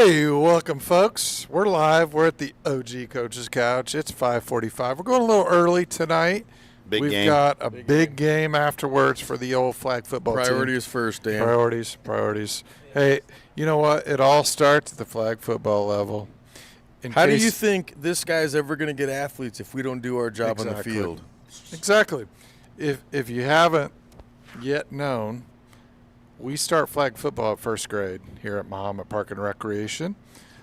Hey, welcome, folks. We're live. We're at the OG Coach's Couch. It's 5:45. We're going a little early tonight. We've got a big game afterwards for the old flag football team. Priorities first, Dan. Priorities. Hey, you know what? It all starts at the flag football level. How do you think this guy's ever going to get athletes if we don't do our job on the field? Exactly. If you haven't yet known, we start flag football at first grade here at Mahomet Park and Recreation.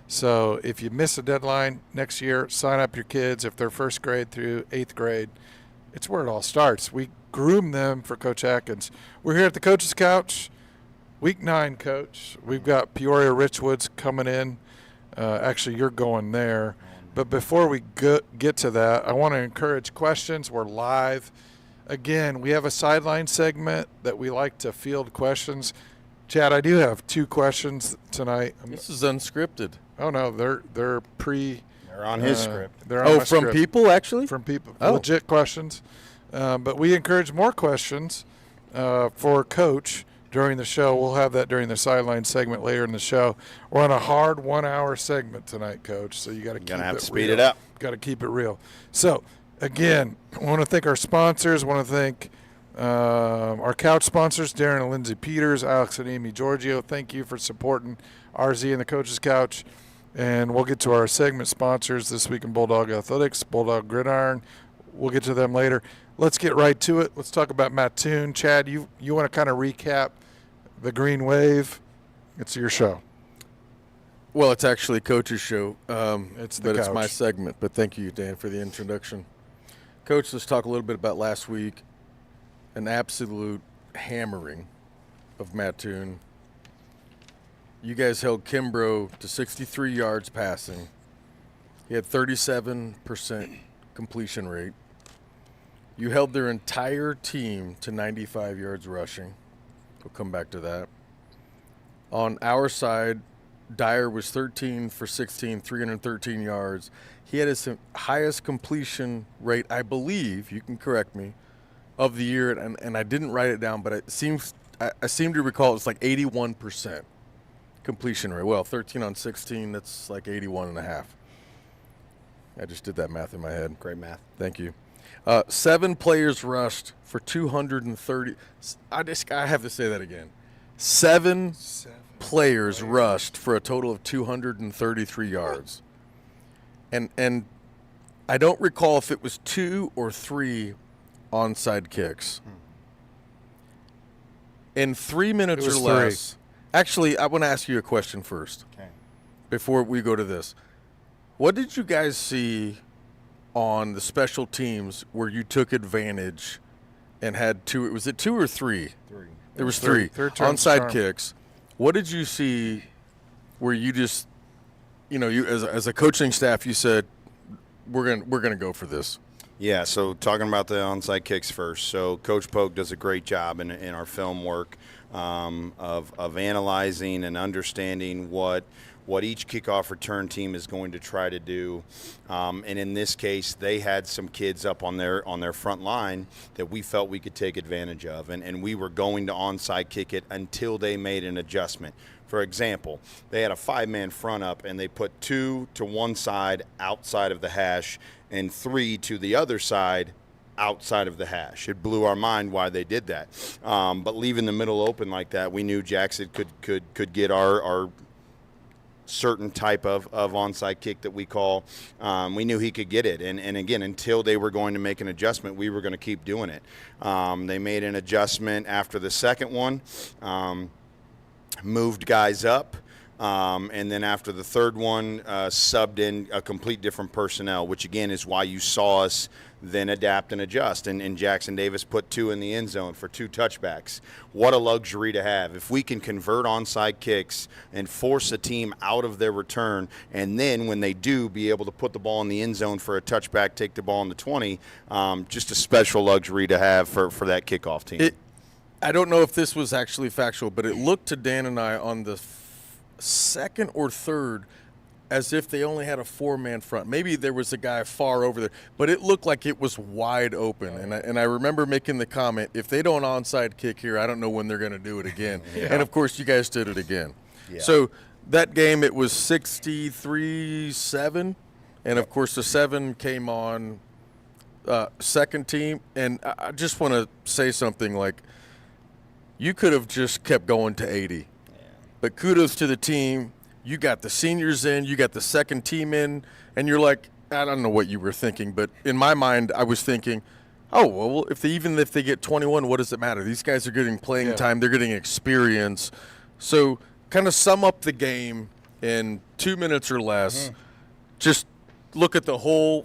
So if you miss a deadline next year, sign up your kids if they're first grade through 8th grade. It's where it all starts. We groom them for Coach Adkins. We're here at the Coach's Couch, Week 9, Coach. We've got Peoria Richwoods coming in. Actually, you're going there. But before we get to that, I want to encourage questions. We're live. Again, we have a sideline segment that we like to field questions. Chad, I do have 2 questions tonight. This is unscripted. Oh, no, they're They're on his script. They're on my from script. people, actually? From people. Oh. Legit questions. But we encourage more questions for Coach during the show. We'll have that during the sideline segment later in the show. We're on a hard 1-hour segment tonight, Coach, so you got to keep it real. Gonna have to speed it up. Got to keep it real. So, again, I want to thank our sponsors. I want to thank our couch sponsors, Darren and Lindsay Peters, Alex and Amy Giorgio. Thank you for supporting RZ and the Coach's Couch. And we'll get to our segment sponsors this week in Bulldog Athletics, Bulldog Gridiron. We'll get to them later. Let's get right to it. Let's talk about Mattoon. Chad, you want to kind of recap the Green Wave? It's your show. Well, it's actually Coach's show. It's my segment. But thank you, Dan, for the introduction. Coach, let's talk a little bit about last week. An absolute hammering of Mattoon. You guys held Kimbrough to 63 yards passing. He had 37% completion rate. You held their entire team to 95 yards rushing. We'll come back to that. On our side, Dyer was 13 for 16, 313 yards. He had his highest completion rate, I believe, you can correct me, of the year, and I didn't write it down, but I seem to recall it's like 81% completion rate. Well, 13 on 16, that's like 81.5. I just did that math in my head. Great math. Thank you. 7 players rushed for 230. I have to say that again. 7 players rushed for a total of 233 yards. And I don't recall if it was 2 or 3 onside kicks. In 3 minutes or less. Actually, I want to ask you a question first. Okay. Before we go to this. What did you guys see on the special teams where you took advantage and had 2? Was it 2 or 3? 3. There was 3 onside kicks. What did you see where you just, you as a coaching staff, you said we're gonna go for this? Yeah. So talking about the onside kicks first. So Coach Polk does a great job in our film work of analyzing and understanding what each kickoff return team is going to try to do. And in this case, they had some kids up on their front line that we felt we could take advantage of. And we were going to onside kick it until they made an adjustment. For example, they had a 5-man front up, and they put 2 to one side outside of the hash and 3 to the other side outside of the hash. It blew our mind why they did that. But leaving the middle open like that, we knew Jackson could get our certain type of onside kick that we call. We knew he could get it. And again, until they were going to make an adjustment, we were going to keep doing it. They made an adjustment after the second one, moved guys up. And then after the third one, subbed in a complete different personnel, which, again, is why you saw us then adapt and adjust. And Jackson Davis put 2 in the end zone for 2 touchbacks. What a luxury to have. If we can convert onside kicks and force a team out of their return, and then when they do, be able to put the ball in the end zone for a touchback, take the ball in the 20, just a special luxury to have for that kickoff team. I don't know if this was actually factual, but it looked to Dan and I on the second or third as if they only had a 4-man front. Maybe there was a guy far over there, but it looked like it was wide open. And I remember making the comment, if they don't onside kick here, I don't know when they're going to do it again. Yeah. And, of course, you guys did it again. Yeah. So that game it was 63-7, and of course the 7 came on second team. And I just want to say something like, you could have just kept going to 80. But kudos to the team. You got the seniors in, you got the second team in, and you're like, I don't know what you were thinking, but in my mind I was thinking, oh, well, even if they get 21, what does it matter? These guys are getting playing time, they're getting experience. So kind of sum up the game in 2 minutes or less. Just look at the whole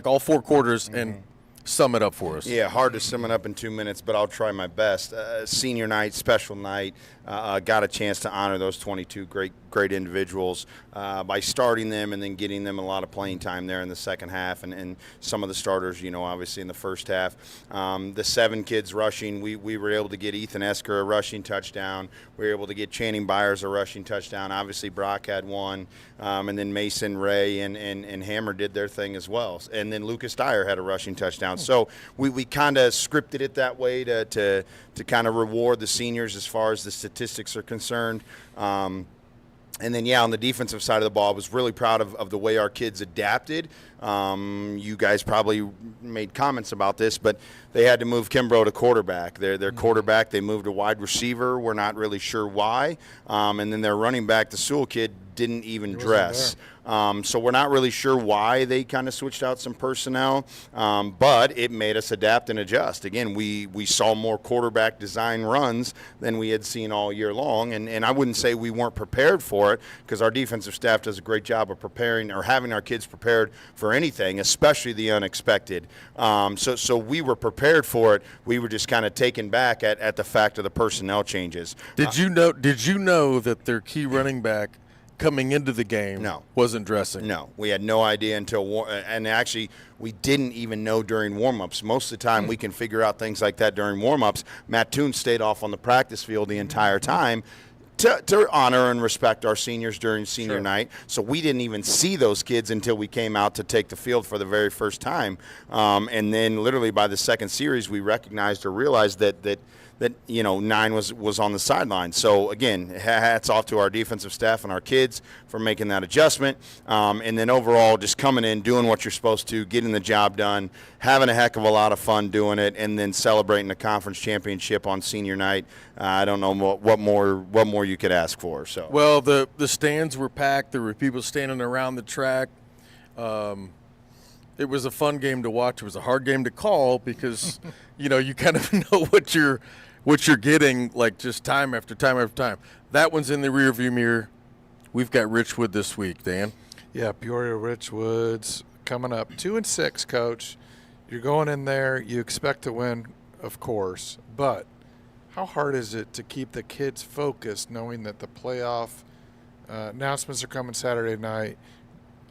all four quarters and sum it up for us. Yeah, hard to sum it up in 2 minutes, but I'll try my best. Senior night, special night, got a chance to honor those 22 great individuals by starting them and then getting them a lot of playing time there in the second half, and some of the starters, obviously in the first half. The 7 kids rushing, we were able to get Ethan Esker a rushing touchdown. We were able to get Channing Byers a rushing touchdown. Obviously, Brock had one, and then Mason, Ray, and Hammer did their thing as well. And then Lucas Dyer had a rushing touchdown. So we kind of scripted it that way to kind of reward the seniors as far as the statistics are concerned. And then, on the defensive side of the ball, I was really proud of the way our kids adapted. You guys probably made comments about this, but they had to move Kimbrough to quarterback. Their quarterback, they moved to wide receiver. We're not really sure why. And then their running back, the Sewell kid, didn't even dress. So we're not really sure why they kind of switched out some personnel, but it made us adapt and adjust. Again, we saw more quarterback design runs than we had seen all year long, and I wouldn't say we weren't prepared for it, because our defensive staff does a great job of preparing or having our kids prepared for anything, especially the unexpected. So we were prepared for it. We were just kind of taken back at the fact of the personnel changes. Did you know that their key running back coming into the game wasn't dressing? No, we had no idea until and actually we didn't even know during warm-ups. Most of the time we can figure out things like that during warm-ups. Matt Toon stayed off on the practice field the entire time to honor and respect our seniors during senior night. So we didn't even see those kids until we came out to take the field for the very first time. And then literally by the second series we recognized or realized that 9 was on the sideline. So, again, hats off to our defensive staff and our kids for making that adjustment. And then overall just coming in, doing what you're supposed to, getting the job done, having a heck of a lot of fun doing it, and then celebrating the conference championship on senior night. I don't know what more you could ask for. So, well, the stands were packed. There were people standing around the track. It was a fun game to watch. It was a hard game to call because, you kind of know what you're getting, like, just time after time after time. That one's in the rearview mirror. We've got Richwood this week, Dan. Yeah, Peoria Richwood's coming up 2-6, Coach. You're going in there. You expect to win, of course, but how hard is it to keep the kids focused, knowing that the playoff announcements are coming Saturday night?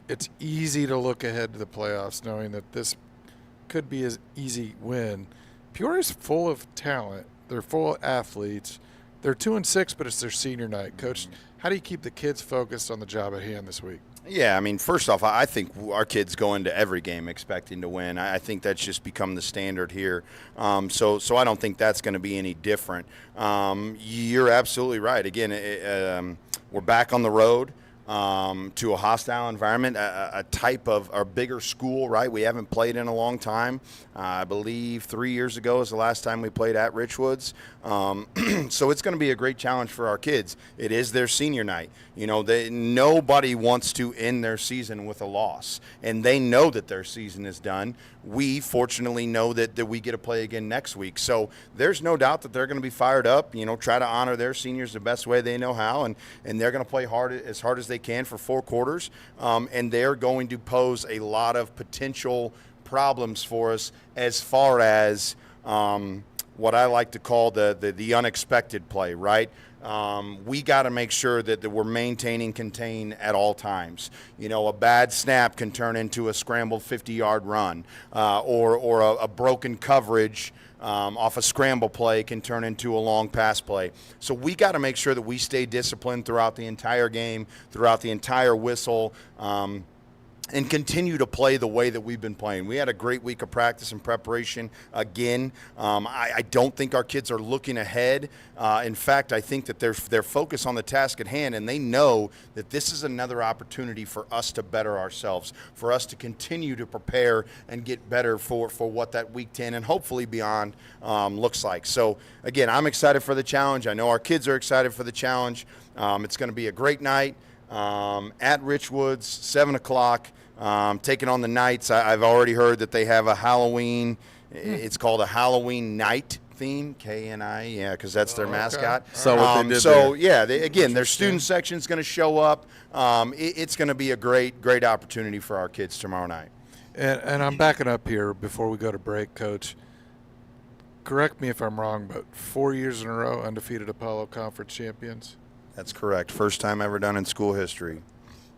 It's easy to look ahead to the playoffs, knowing that this could be an easy win. Peoria's full of talent. They're full of athletes. They're 2-6, but it's their senior night. Coach, how do you keep the kids focused on the job at hand this week? Yeah, I mean, first off, I think our kids go into every game expecting to win. I think that's just become the standard here. So I don't think that's going to be any different. You're absolutely right. Again, we're back on the road. To a hostile environment, a type of a bigger school, right? We haven't played in a long time. I believe 3 years ago is the last time we played at Richwood's. So it's going to be a great challenge for our kids. It is their senior night. Nobody wants to end their season with a loss, and they know that their season is done. We fortunately know that we get to play again next week. So there's no doubt that they're going to be fired up, try to honor their seniors the best way they know how, and they're going to play as hard as they can for 4 quarters, and they're going to pose a lot of potential problems for us as far as what I like to call the unexpected play, right? We got to make sure that we're maintaining contain at all times. A bad snap can turn into a scrambled 50-yard run, or a broken coverage off a scramble play can turn into a long pass play. So we got to make sure that we stay disciplined throughout the entire game, throughout the entire whistle. and continue to play the way that we've been playing. We had a great week of practice and preparation. Again, I don't think our kids are looking ahead. In fact, I think that they're focused on the task at hand, and they know that this is another opportunity for us to better ourselves, for us to continue to prepare and get better for what that week 10 and hopefully beyond looks like. So, again, I'm excited for the challenge. I know our kids are excited for the challenge. It's going to be a great night at Richwood's, 7 o'clock. Taking on the Knights. I've already heard that they have a Halloween. It's called a Halloween night theme, K-N-I, yeah, because that's their mascot. So what they did so there. yeah, again, their student section is going to show up. It's going to be a great opportunity for our kids tomorrow night. And I'm backing up here before we go to break, Coach. Correct me if I'm wrong, but 4 years in a row, undefeated Apollo Conference champions. That's correct. First time ever done in school history.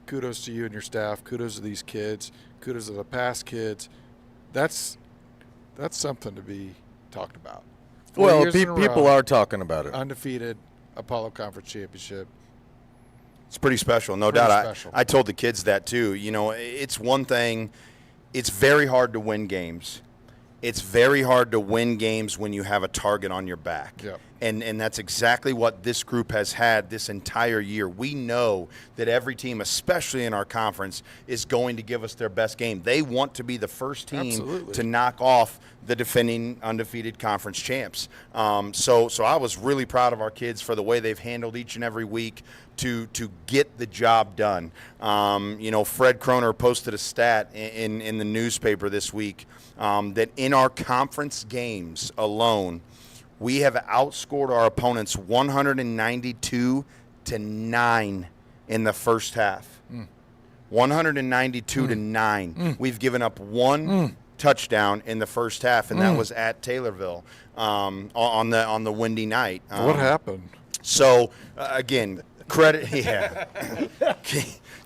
Kudos to you and your staff. Kudos to these kids. Kudos to the past kids. That's something to be talked about. 4 Well, years in a people row, are talking about it. undefeated Apollo Conference championship. It's pretty special, no Pretty doubt. special. I told the kids that too. You know, it's one thing. It's very hard to win games. It's very hard to win games when you have a target on your back. Yep. And that's exactly what this group has had this entire year. We know that every team, especially in our conference, is going to give us their best game. They want to be the first team Absolutely. to knock off the defending undefeated conference champs. So I was really proud of our kids for the way they've handled each and every week to get the job done. You know, Fred Kroner posted a stat in the newspaper this week that in our conference games alone, we have outscored our opponents 192-9 in the first half. 192-9. We've given up one touchdown in the first half, and that was at Taylorville on the windy night. What happened? So again, credit, yeah.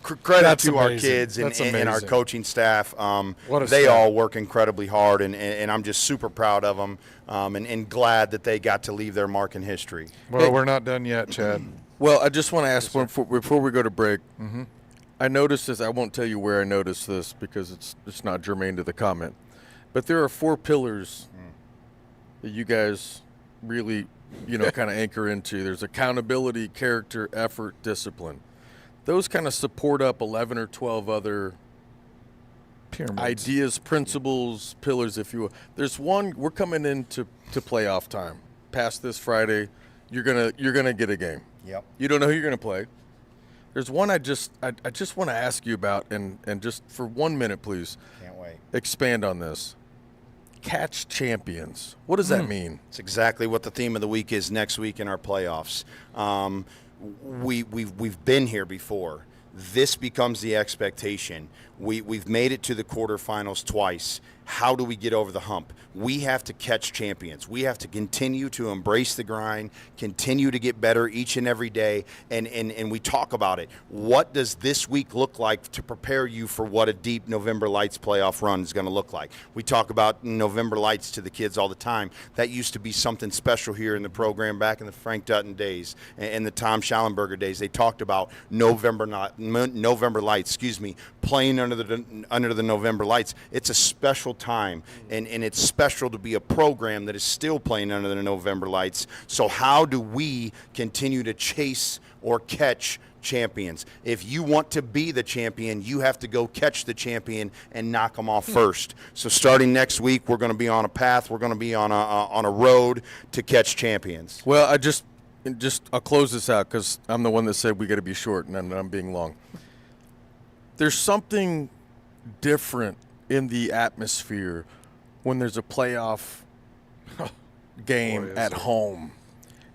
Credit That's to our amazing. kids That's and our amazing. coaching staff. What a they staff. all work incredibly hard, and I'm just super proud of them and glad that they got to leave their mark in history. Well, we're not done yet, Chad. Well, I just want to ask before we go to break. I noticed this. I won't tell you where I noticed this because it's not germane to the comment. But there are 4 pillars that you guys really, kind of anchor into. There's accountability, character, effort, discipline. Those kind of support up 11 or 12 other Pyramids. ideas, principles, pillars, if you will. There's one. We're coming into playoff time. Past this Friday, you're gonna get a game. Yep. You don't know who you're gonna play. There's one I just want to ask you about, and just for 1 minute, please. Can't wait. Expand on this. Catch champions. What does that mean? It's exactly what the theme of the week is next week in our playoffs. We've been here before. This becomes the expectation. We've made it to the quarterfinals twice. How do we get over the hump? We have to catch champions. We have to continue to embrace the grind, continue to get better each and every day, and we talk about it. What does this week look like to prepare you for what a deep November Lights playoff run is going to look like? We talk about November Lights to the kids all the time. That used to be something special here in the program back in the Frank Dutton days and the Tom Schallenberger days. They talked about November Lights, playing under the November Lights. It's a special time, and it's special to be a program that is still playing under the November Lights. So how do we continue to chase or catch champions? If you want to be the champion, you have to go catch the champion and knock them off first. So starting next week, we're going to be on a path. We're going to be on a road to catch champions. Well, I'll close this out because I'm the one that said we got to be short, and I'm being long. There's something different in the atmosphere when there's a playoff game at home.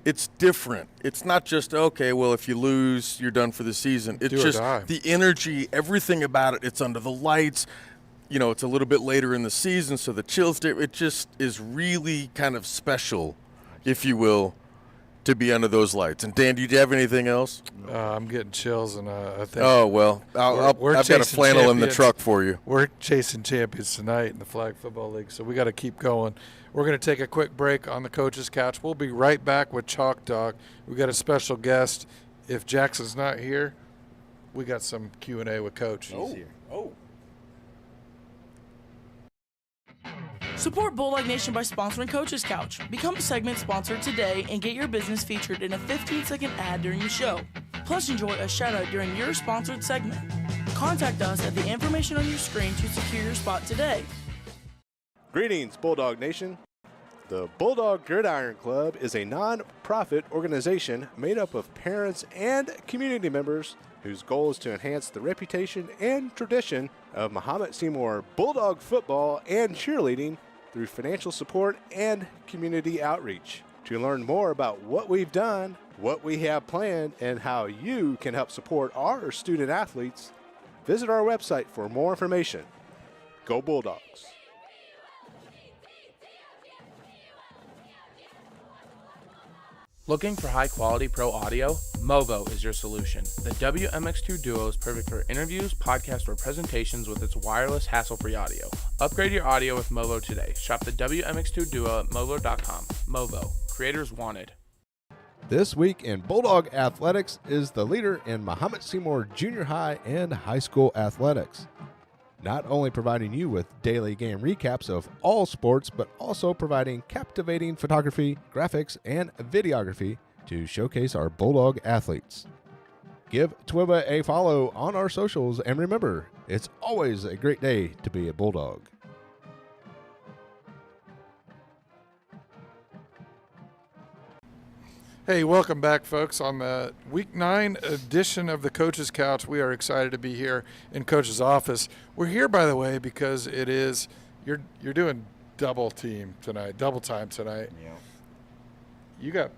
It's different. It's not just, okay, well, if you lose, you're done for the season. It's Do or just die. the energy, everything about it. It's under the lights. It's a little bit later in the season, so the chills, it just is really kind of special, if you will, to be under those lights. And Dan, do you have anything else? I'm getting chills, and I think Oh, well, We're I've got a chasing flannel in the champions. truck for you. we're chasing champions tonight in the Flag Football League, so we got to keep going. We're going to take a quick break on the Coach's Couch. We'll be right back with Chalk Talk. We got a special guest. If Jackson's not here, we got some Q&A with Coach. Oh. Support Bulldog Nation by sponsoring Coach's Couch. Become a segment sponsor today and get your business featured in a 15-second ad during the show. Plus, enjoy a shout-out during your sponsored segment. Contact us at the information on your screen to secure your spot today. Greetings, Bulldog Nation. The Bulldog Gridiron Club is a non-profit organization made up of parents and community members whose goal is to enhance the reputation and tradition of Mahomet Seymour Bulldog football and cheerleading through financial support and community outreach. To learn more about what we've done, what we have planned, and how you can help support our student athletes, visit our website for more information. Go Bulldogs! Looking for high-quality pro audio? Movo is your solution. The WMX2 Duo is perfect for interviews, podcasts, or presentations with its wireless, hassle-free audio. Upgrade your audio with Movo today. Shop the WMX2 Duo at movo.com. Movo. Creators wanted. This week in Bulldog Athletics is the leader in Mahomet Seymour Junior High and High School athletics. Not only providing you with daily game recaps of all sports, but also providing captivating photography, graphics, and videography to showcase our Bulldog athletes. Give Twiba a follow on our socials, and remember, it's always a great day to be a Bulldog. Hey, welcome back, folks. On the Week 9 edition of the Coach's Couch, we are excited to be here in Coach's office. We're here, by the way, because it is you're doing double time tonight. Yeah. You got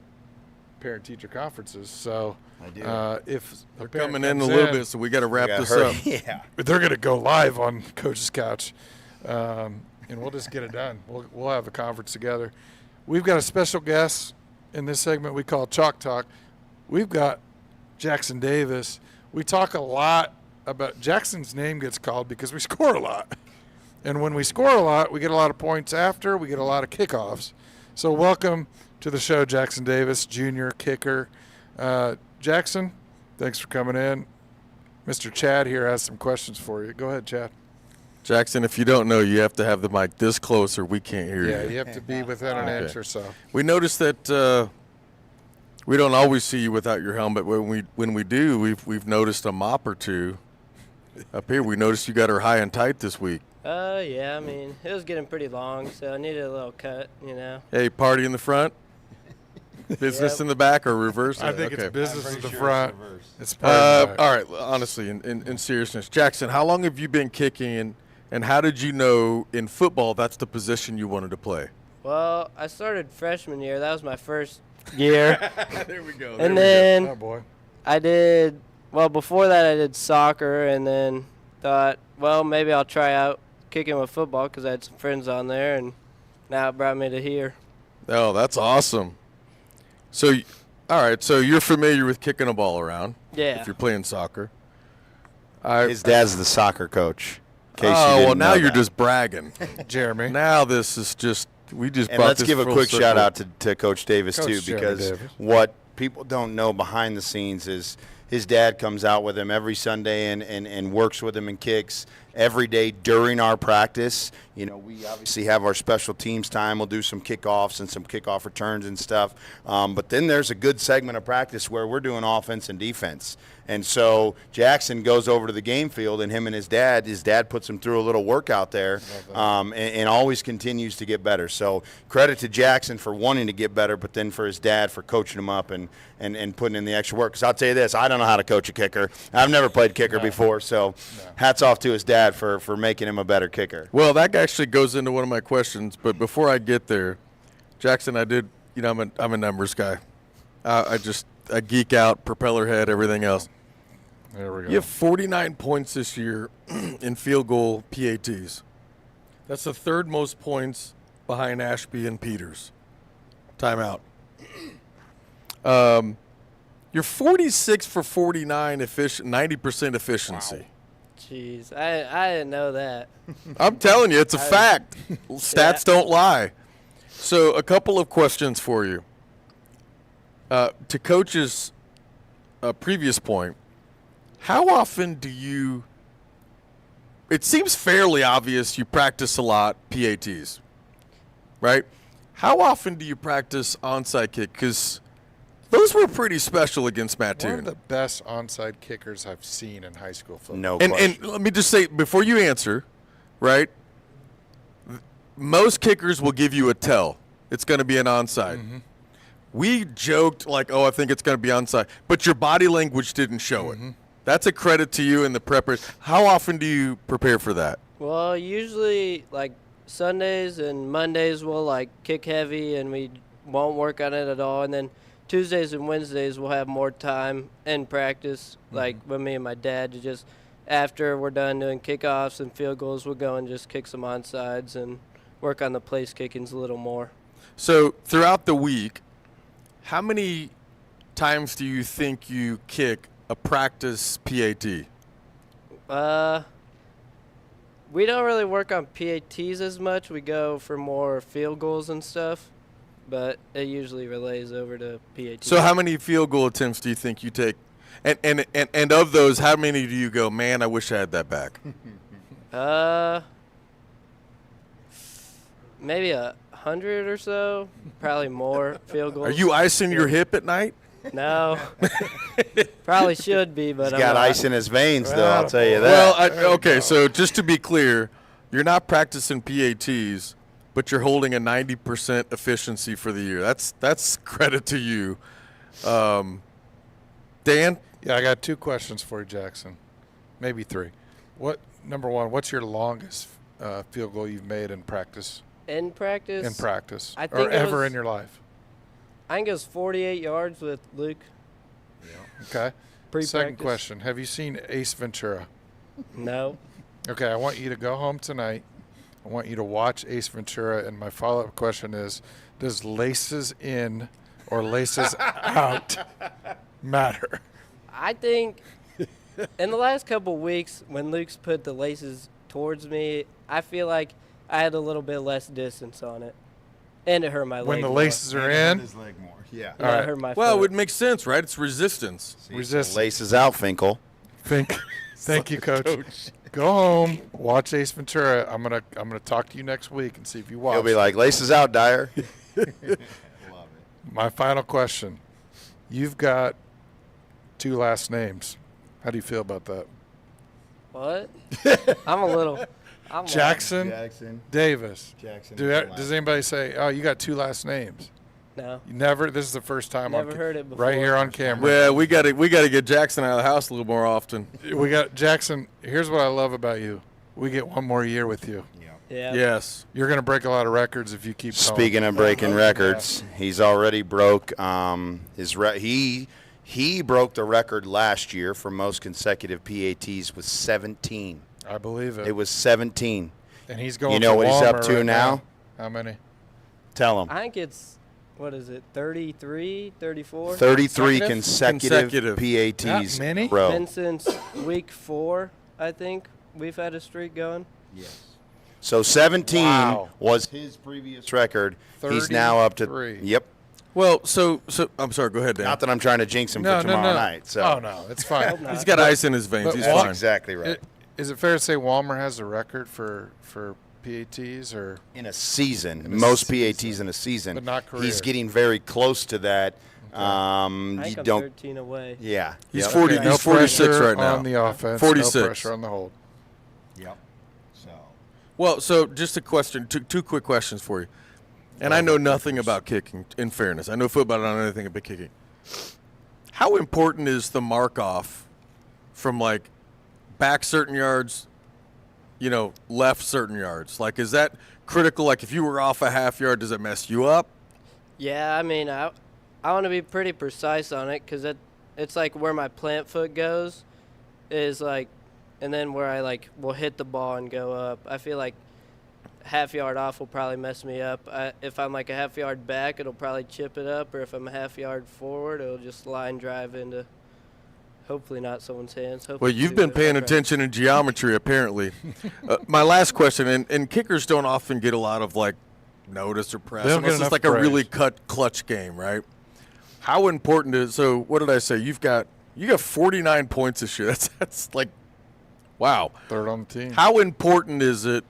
parent-teacher conferences, so I do. If They're a parent coming in a comes little bit, so we got to wrap this up. Yeah. they're going to go live on Coach's Couch, and we'll just get it done. We'll have a conference together. We've got a special guest in this segment we call Chalk Talk. We've got Jackson Davis. We talk a lot about Jackson's name gets called because we score a lot. And when we score a lot, we get a lot of points after. We get a lot of kickoffs. So welcome to the show, Jackson Davis, junior kicker. Jackson, thanks for coming in. Mr. Chad here has some questions for you. Go ahead, Chad. Jackson, if you don't know, you have to have the mic this close or we can't hear Yeah, you. you have to be within an inch or so. We noticed that we don't always see you without your helmet. When we do, we've noticed a mop or two up here. We noticed you got her high and tight this week. Yeah, I mean, it was getting pretty long, so I needed a little cut, you know. Hey, party in the front, business in the back, or reverse? I think Okay. it's business in the front. It's part of the back. All right, honestly, in seriousness, Jackson, how long have you been kicking, and how did you know in football that's the position you wanted to play? Well, I started freshman year. That was my first year. There we go. And then Oh, boy. I did, well, before that I did soccer, and then thought, well, maybe I'll try out kicking with football because I had some friends on there, and now it brought me to here. Oh, that's awesome. So, all right, so you're familiar with kicking a ball around. Yeah. If you're playing soccer. His dad's the soccer coach. In case you Oh, didn't well, now know you're that. just bragging. Jeremy. Now this is just, we just And brought let's this give a full quick circle. shout out to Coach Davis Coach too, Jeremy because Davis. what people don't know behind the scenes is his dad comes out with him every Sunday and works with him and kicks every day during our practice. You know, we obviously have our special teams time. We'll do some kickoffs and some kickoff returns and stuff. But then there's a good segment of practice where we're doing offense and defense. And so Jackson goes over to the game field, and him and his dad puts him through a little workout there, and always continues to get better. So credit to Jackson for wanting to get better, but then for his dad for coaching him up and putting in the extra work. Because I'll tell you this, I don't know how to coach a kicker. I've never played kicker before, so hats off to his dad for making him a better kicker. Well, that actually goes into one of my questions, but before I get there, Jackson, I'm a numbers guy. I geek out, propeller head, everything else. There we go. You have 49 points this year in field goal PATs. That's the third most points behind Ashby and Peters. Timeout. You're 46 for 49 90% efficiency. Jeez, I didn't know that. I'm telling you, it's a fact. Stats don't lie. So a couple of questions for you. To Coach's previous point, how often do you – it seems fairly obvious you practice a lot PATs. right? How often do you practice onside kick? Because those were pretty special against One Mattoon. of the best onside kickers I've seen in high school football. No And question. let me just say, before you answer, right, most kickers will give you a tell. It's going to be an onside. Mm-hmm. We joked like, oh, I think it's going to be onside, but your body language didn't show it. That's a credit to you and the preppers. How often do you prepare for that? Well, usually like Sundays and Mondays we'll like kick heavy and we won't work on it at all. And then Tuesdays and Wednesdays we'll have more time in practice, like with me and my dad, to just after we're done doing kickoffs and field goals, we'll go and just kick some onsides and work on the place kickings a little more. So throughout the week, how many times do you think you kick a practice PAT? We don't really work on PATs as much. We go for more field goals and stuff, but it usually relays over to PATs. So how many field goal attempts do you think you take? And of those, how many do you go, man, I wish I had that back? Maybe 100 or so, probably more field goals. Are you icing your hip at night? No. Probably should be, but He's I'm got not. ice in his veins, though. I'll tell you that. Well, okay, so just to be clear, you're not practicing PATs, but you're holding a 90% efficiency for the year. That's credit to you. Dan? Yeah, I got 2 questions for you, Jackson. Maybe 3. Number 1, what's your longest field goal you've made in practice? In practice? In practice. I Or think it ever was- in your life? I think it was 48 yards with Luke. Okay. Pre-practice. Second question. Have you seen Ace Ventura? No. Okay, I want you to go home tonight. I want you to watch Ace Ventura, and my follow-up question is, does laces in or laces out matter? I think in the last couple weeks, when Luke's put the laces towards me, I feel like I had a little bit less distance on it. And it hurt my leg. When the more. laces are in, His leg more. Yeah. Yeah, All it right. hurt my Well, it foot. would make sense, right? It's resistance. resist. Laces out, Finkel. Thank you, Coach. Go home, watch Ace Ventura. I'm gonna talk to you next week and see if you watch. He'll be like, laces out, Dyer. My final question. You've got 2 last names. How do you feel about that? What? I'm Jackson, Jackson. Davis. Jackson. Does anybody say, oh, you got 2 last names? No. You never. This is the first time. Never heard it Right before. here on camera. Well, we got to get Jackson out of the house a little more often. We got Jackson. Here's what I love about you. We get 1 more year with you. Yeah. Yes. You're gonna break a lot of records if you keep going. Speaking of breaking records, he's already broke he broke the record last year for most consecutive PATs with 17. I believe it. It was 17. And he's going. You know for what he's up Walmer to right now? How many? Tell him. I think it's, 33, 34? 33 Consecutive. consecutive PATs. That many? Bro. Been since week 4, I think. We've had a streak going. Yes. So 17 Wow. was his previous record. He's now up to 33. Yep. Well, so I'm sorry. Go ahead, Dan. Not that I'm trying to jinx him No, for no, tomorrow no. night. So Oh no, it's fine. He's got ice in his veins. But He's Wal- that's fine. exactly right. Is it fair to say Walmer has the record for PATs or? In a season, In a most season. PATs in a season. But not career. He's getting very close to that. I You think I'm don't. 13 away. Yeah. He's Yep. 40. Okay, no He's 46 pressure right now. on the offense. 46. No pressure on the hold. Yep. So. Well, so just a question, two quick questions for you. And I know nothing about kicking, in fairness. I know football, I don't know anything about kicking. How important is the mark-off from, like, back certain yards, left certain yards? Like, is that critical? Like, if you were off a half yard, does it mess you up? Yeah, I mean, I want to be pretty precise on it because it's like where my plant foot goes is like, and then where I like will hit the ball and go up. I feel like half yard off will probably mess me up. If I'm like a half yard back, it'll probably chip it up, or if I'm a half yard forward, it'll just line drive into hopefully not someone's hands. Well, Hopefully you've two, been but paying I'll try. attention in geometry, apparently. My last question, and kickers don't often get a lot of, like, notice or press. They don't get Unless it's enough like a really praise. clutch game, right? How important is so? What did I say? You got 49 points this year. That's like, wow. Third on the team. How important is it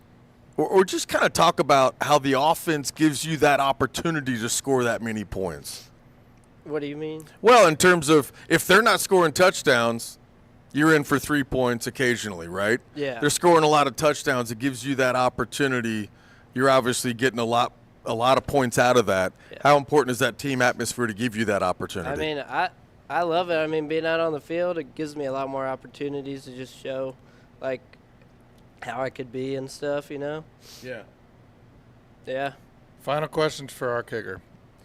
or just kind of talk about how the offense gives you that opportunity to score that many points. What do you mean? Well, in terms of if they're not scoring touchdowns, you're in for 3 points occasionally, right? Yeah. They're scoring a lot of touchdowns. It gives you that opportunity. You're obviously getting a lot of points out of that. Yeah. How important is that team atmosphere to give you that opportunity? I mean, I love it. I mean, being out on the field, it gives me a lot more opportunities to just show, like, how I could be and stuff, you know? Yeah. Yeah. Final questions for our kicker.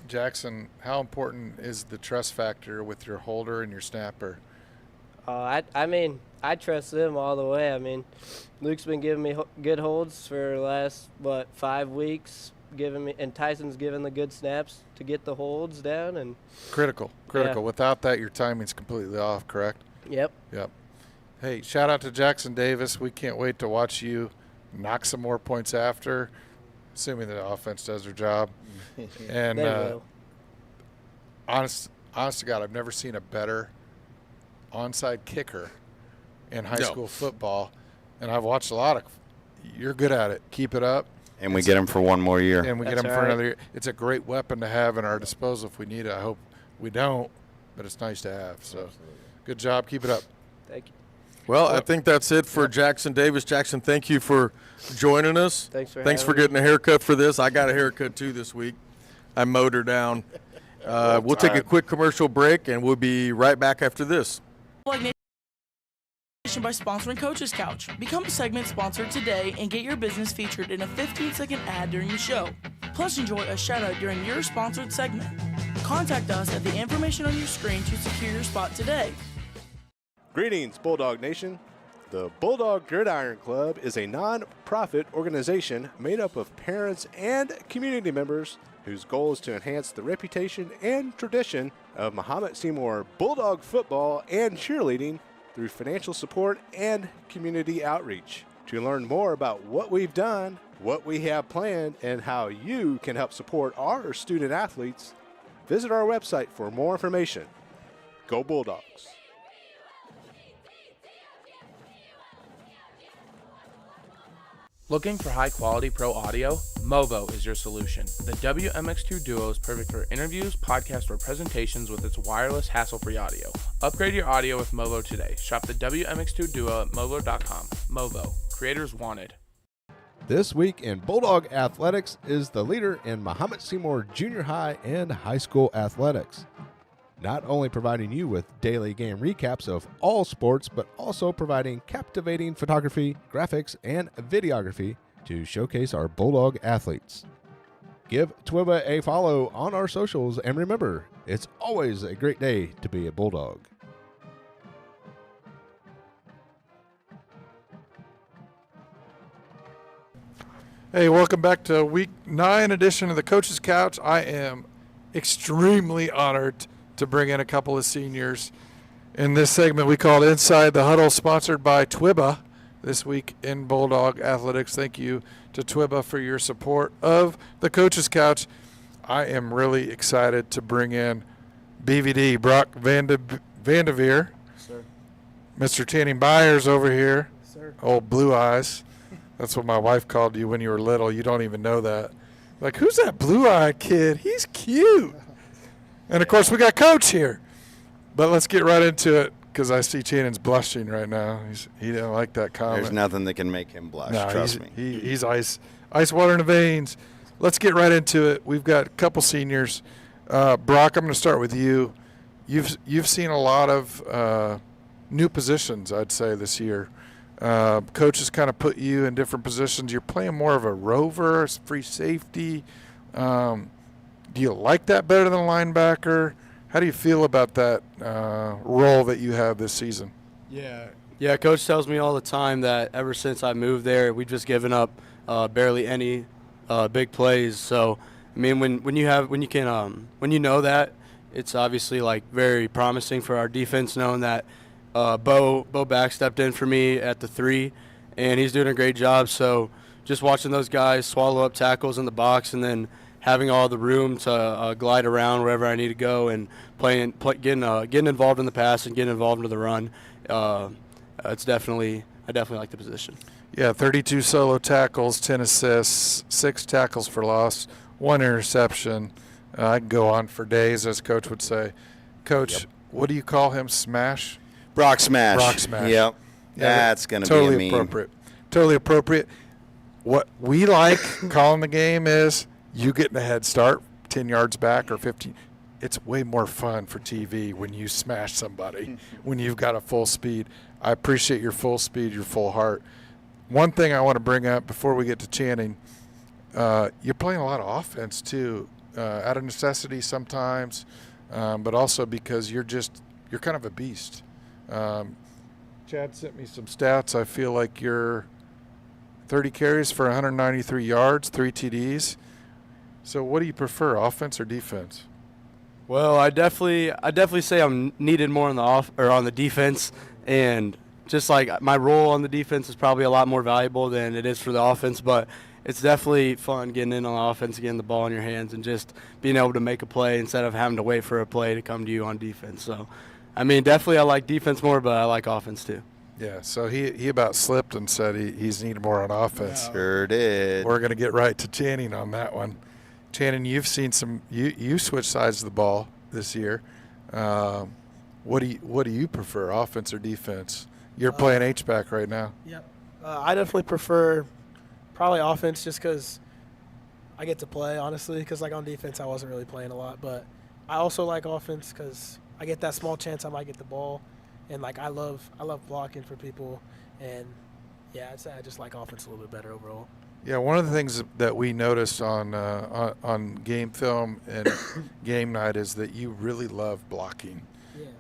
Jackson, how important is the trust factor with your holder and your snapper? I mean, I trust them all the way. I mean, Luke's been giving me good holds for the last, 5 weeks, and Tyson's given the good snaps to get the holds down. And Critical. Yeah. Without that, your timing's completely off, correct? Yep. Yep. Hey, shout out to Jackson Davis. We can't wait to watch you knock some more points after, assuming the offense does their job. And They will. honest to God, I've never seen a better onside kicker in high school football. And I've watched a lot of – you're good at it. Keep it up. And we get him for one more year. And we get That's them for right. another year. It's a great weapon to have in our disposal if we need it. I hope we don't, but it's nice to have. So good job. Keep it up. Thank you. Well, I think that's it for Jackson Davis. Jackson, thank you for joining us. Thanks for Thanks for having me. getting a haircut for this. I got a haircut too this week. I mowed her down. We'll take a quick commercial break, and we'll be right back after this. Like Nation by sponsoring Coach's Couch. Become a segment sponsor today and get your business featured in a 15-second ad during the show. Plus, enjoy a shout-out during your sponsored segment. Contact us at the information on your screen to secure your spot today. Greetings, Bulldog Nation. The Bulldog Gridiron Club is a non-profit organization made up of parents and community members whose goal is to enhance the reputation and tradition of Mahomet Seymour Bulldog football and cheerleading through financial support and community outreach. To learn more about what we've done, what we have planned, and how you can help support our student athletes, visit our website for more information. Go Bulldogs! Looking for high-quality pro audio? Movo is your solution. The WMX2 Duo is perfect for interviews, podcasts, or presentations with its wireless, hassle-free audio. Upgrade your audio with Movo today. Shop the WMX2 Duo at movo.com. Movo. Creators wanted. This week in Bulldog Athletics is the leader in Mahomet Seymour Junior High and High School athletics. Not only providing you with daily game recaps of all sports, but also providing captivating photography, graphics, and videography to showcase our Bulldog athletes. Give Twiba a follow on our socials, and remember, it's always a great day to be a Bulldog. Hey, welcome back to Week 9 edition of the Coach's Couch. I am extremely honored to bring in a couple of seniors. In this segment, we called Inside the Huddle, sponsored by Twiba this week in Bulldog Athletics. Thank you to Twiba for your support of the Coach's Couch. I am really excited to bring in BVD, Brock Vanderveer. Sir. Mr. Channing Byers over here. Sir. Old Blue Eyes. That's what my wife called you when you were little. You don't even know that. Like, who's that blue-eyed kid? He's cute. And, of course, we got Coach here. But let's get right into it because I see Channon's blushing right now. He didn't like that comment. There's nothing that can make him blush, No, trust me. He's ice water in the veins. Let's get right into it. We've got a couple seniors. Brock, I'm going to start with you. You've seen a lot of new positions, I'd say, this year. Coaches kind of put you in different positions. You're playing more of a rover, free safety. Do you like that better than a linebacker? How do you feel about that role that you have this season? Yeah. Coach tells me all the time that ever since I moved there, we've just given up barely any big plays. So, I mean, when you know that, it's obviously like very promising for our defense, knowing that Bo back stepped in for me at the 3, and he's doing a great job. So, just watching those guys swallow up tackles in the box, and then having all the room to glide around wherever I need to go and getting involved in the pass and getting involved in the run. I definitely like the position. Yeah, 32 solo tackles, 10 assists, 6 tackles for loss, 1 interception. I can go on for days, as Coach would say. Coach, what do you call him? Smash? Brock Smash. Brock Smash. Yep. Yeah, That's going to totally be a meme. appropriate. Totally appropriate. What we like calling the game is you getting a head start 10 yards back or 15. It's way more fun for TV when you smash somebody, when you've got a full speed. I appreciate your full speed, your full heart. One thing I want to bring up before we get to Channing, you're playing a lot of offense too, out of necessity sometimes, but also because you're kind of a beast. Chad sent me some stats. I feel like you're 30 carries for 193 yards, 3 TDs. So what do you prefer, offense or defense? Well, I definitely say I'm needed more on the defense, and just like my role on the defense is probably a lot more valuable than it is for the offense, but it's definitely fun getting in on the offense, getting the ball in your hands, and just being able to make a play instead of having to wait for a play to come to you on defense. So, I mean, definitely I like defense more, but I like offense too. Yeah, so he about slipped and said he's needed more on offense. Sure did. We're going to get right to Channing on that one. Channing, you've seen you switch sides of the ball this year. What do you prefer, offense or defense? You're playing H-back right now. Yep. I definitely prefer probably offense just because I get to play, honestly, because like on defense I wasn't really playing a lot. But I also like offense because I get that small chance I might get the ball. And, like, I love blocking for people. And, yeah, I'd say I just like offense a little bit better overall. Yeah, one of the things that we noticed on game film and game night is that you really love blocking.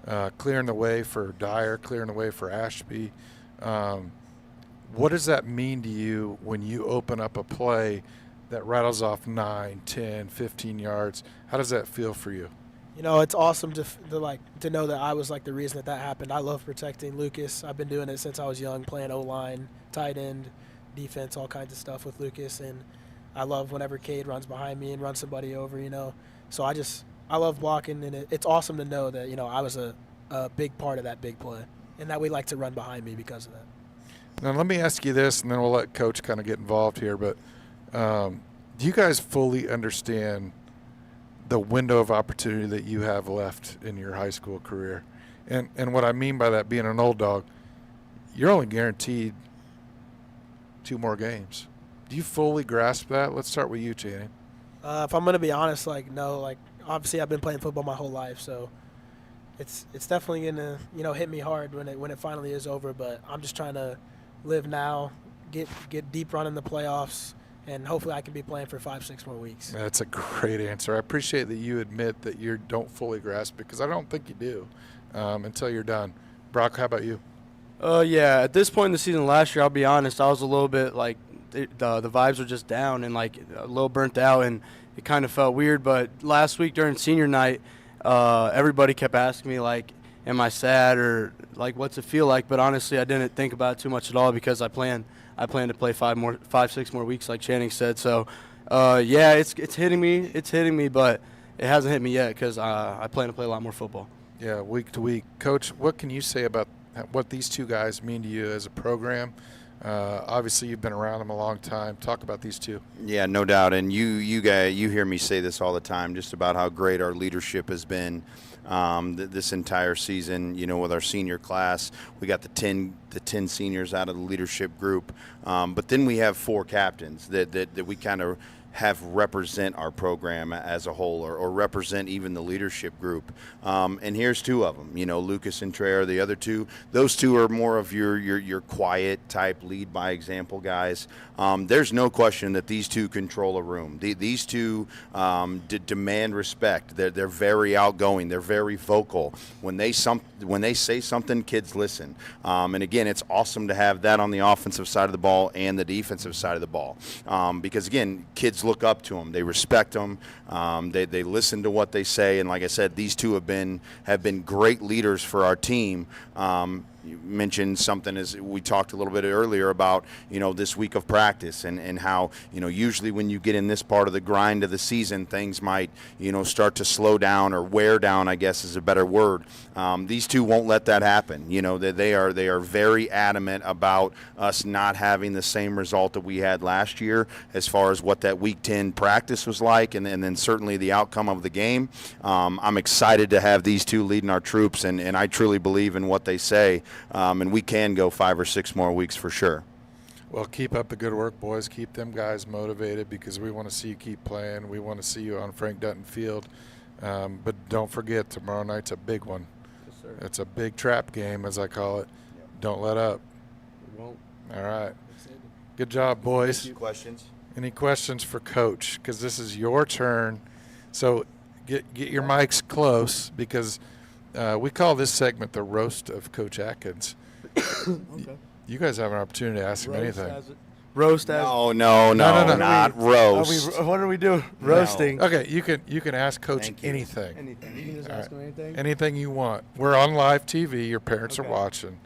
Yeah. Clearing the way for Dyer, clearing the way for Ashby. What does that mean to you when you open up a play that rattles off 9, 10, 15 yards? How does that feel for you? You know, it's awesome to know that I was like the reason that happened. I love protecting Lucas. I've been doing it since I was young, playing O-line, tight end, defense, all kinds of stuff with Lucas. And I love whenever Cade runs behind me and runs somebody over, you know. So I love blocking, and it's awesome to know that, you know, I was a big part of that big play and that we like to run behind me because of that. Now, let me ask you this, and then we'll let Coach kind of get involved here. But do you guys fully understand the window of opportunity that you have left in your high school career? And what I mean by that, being an old dog, you're only guaranteed 2 more games. Do you fully grasp that? Let's start with you, Channing. If I'm going to be honest, no. Obviously I've been playing football my whole life, so it's definitely going to, you know, hit me hard when it finally is over. But I'm just trying to live now, get deep run in the playoffs, and hopefully I can be playing for 5-6 more weeks. That's a great answer. I appreciate that you admit that you don't fully grasp it, because I don't think you do until you're done. Brock, how about you? Yeah, at this point in the season last year, I'll be honest, I was a little bit like the vibes were just down and like a little burnt out, and it kind of felt weird. But last week during senior night, everybody kept asking me, like, am I sad or, like, what's it feel like? But honestly, I didn't think about it too much at all because I plan to play 5-6 more weeks, like Channing said. So, yeah, it's hitting me. It's hitting me, but it hasn't hit me yet because I plan to play a lot more football. Yeah, week to week. Coach, what can you say about what these two guys mean to you as a program? Obviously, you've been around them a long time. Talk about these two. Yeah, no doubt. And you guys, you hear me say this all the time, just about how great our leadership has been this entire season. You know, with our senior class, we got the 10 seniors out of the leadership group, but then we have 4 captains that we kind of have represent our program as a whole, or represent even the leadership group. And here's 2 of them. You know, Lucas and Trey are the other 2. Those 2 are more of your quiet type, lead by example guys. There's no question that these 2 control a room. These 2 demand respect. They're very outgoing. They're very vocal. When they say something, kids listen. And again, it's awesome to have that on the offensive side of the ball and the defensive side of the ball, because again, kids look up to them. They respect them. They listen to what they say. And like I said, these 2 have been great leaders for our team. you mentioned something as we talked a little bit earlier about, this week of practice and how, usually when you get in this part of the grind of the season, things might, start to slow down or wear down, I guess is a better word. These two won't let that happen. They are very adamant about us not having the same result that we had last year as far as what that week 10 practice was like, and then certainly the outcome of the game. I'm excited to have these two leading our troops, and I truly believe in what they say, and we can go 5 or 6 more weeks for sure. Well, keep up the good work, boys. Keep them guys motivated because we want to see you keep playing. We want to see you on Frank Dutton Field. But don't forget, tomorrow night's a big one. Yes, sir. It's a big trap game, as I call it. Don't let up. We won't. All right. Good job, boys. Questions? Any questions for Coach? Because this is your turn. So get your mics close because we call this segment the Roast of Coach Adkins. Okay. You guys have an opportunity to ask him anything. Roast as No, What not roast. what are we doing? Roasting. Okay, you can ask Coach Thank you. anything. Anything. You can just All ask him anything. Anything you want. We're on live TV. Your parents are Okay. watching.